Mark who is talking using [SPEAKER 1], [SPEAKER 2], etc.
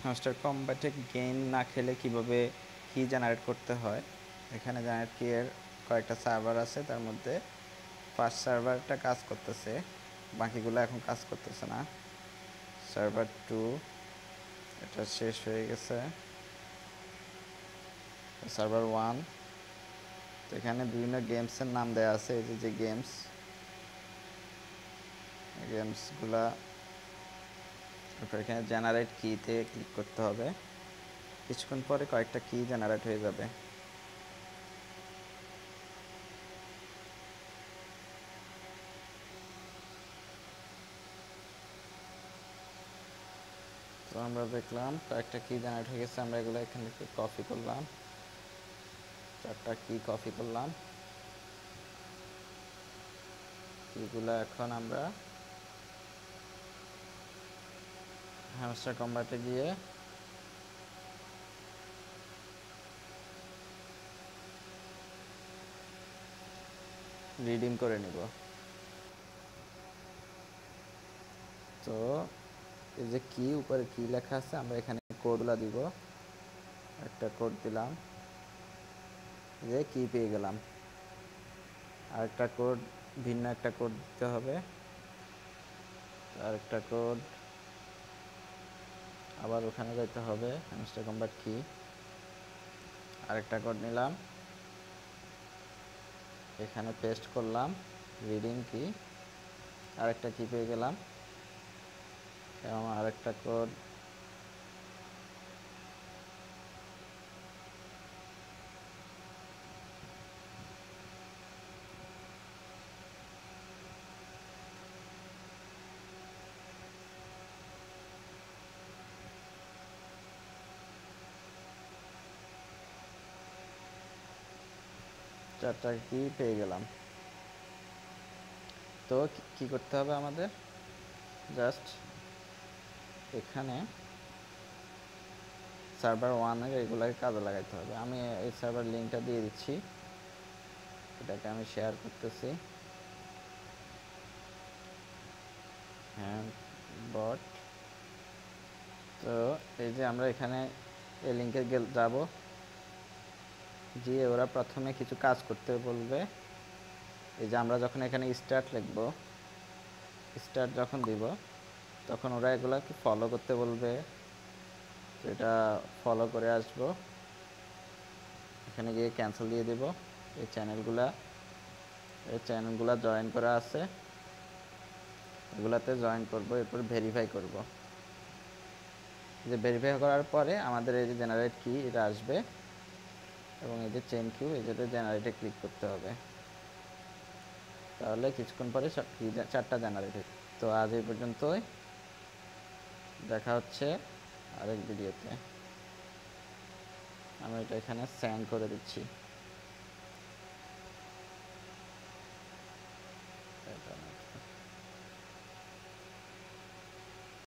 [SPEAKER 1] Hamster কম্ব্যাটে game না খেলে কিভাবে কি জেনারেট করতে হয়। এখানে জেনারেট কি এর কয়েকটা সার্ভার আছে, তার মধ্যে ফার্স্ট সার্ভারটা কাজ করতেছে, বাকিগুলো এখন কাজ করতেছে না। সার্ভার 2 এটা শেষ হয়ে গেছে। সার্ভার 1, তো এখানে বিভিন্ন গেমসের নাম দেওয়া আছে। এই যে গেমসগুলা, তারপর এখানে জেনারেট কিতে ক্লিক করতে হবে। কিছুক্ষণ পরে কয়েকটা কি জেনারেট হয়ে যাবে। তো আমরা দেখলাম কয়েকটা কি জেনারেট হয়ে গেছে। আমরা এগুলো এখান থেকে কপি করলাম, 4টা কি কপি করলাম। কিগুলো এখন আমরা হ্যামস্টার কম্ব্যাটে গিয়ে রিডিম করে নিব। তো এই যে কি উপরে কি লেখা আছে, আমরা এখানে কোডগুলো দিব। একটা কোড দিলাম, যে কি পেয়ে গেলাম। আরেকটা কোড, ভিন্ন একটা কোড দিতে হবে। আরেকটা কোড, আবার ওখানে যাইতে হবে, হ্যামস্টার কম্ব্যাট কি। আরেকটা কোড নিলাম, এখানে পেস্ট করলাম, রিডিং কি। আরেকটা কি পেয়ে গেলাম, এবং আরেকটা কোড, চারটা কি পেয়ে গেলাম। তো কি করতে হবে আমাদের, জাস্ট এখানে সার্ভার 1-এর এগুলাকে কাজে লাগাইতে হবে। আমি এই সার্ভার লিঙ্কটা দিয়ে দিচ্ছি, এটাকে আমি শেয়ার করতেছি। হ্যাঁ বট, তো এই যে আমরা এখানে এই লিঙ্কে যাব, গিয়ে ওরা প্রথমে কিছু কাজ করতে বলবে। এই যে আমরা যখন এখানে স্টার্ট লিখব, স্টার্ট যখন দিব, তখন ওরা এগুলাকে ফলো করতে বলবে। তো এটা ফলো করে আসব, এখানে গিয়ে ক্যান্সেল দিয়ে দেব। এই চ্যানেলগুলা জয়েন করা আছে, এগুলাতে জয়েন করব, এরপর ভেরিফাই করব। যে ভেরিফাই করার পরে আমাদের এই যে জেনারেট কি এটা আসবে, এবং এই যে চেইন কিউ, এই যেটা জেনারেটে ক্লিক করতে হবে। তাহলে কিছুক্ষণ পরে 4টা জেনারেট হয়। তো আজ এই পর্যন্তই, দেখা হচ্ছে আরেক ভিডিওতে। আমি এটা এখানে সেন্ড করে দিচ্ছি।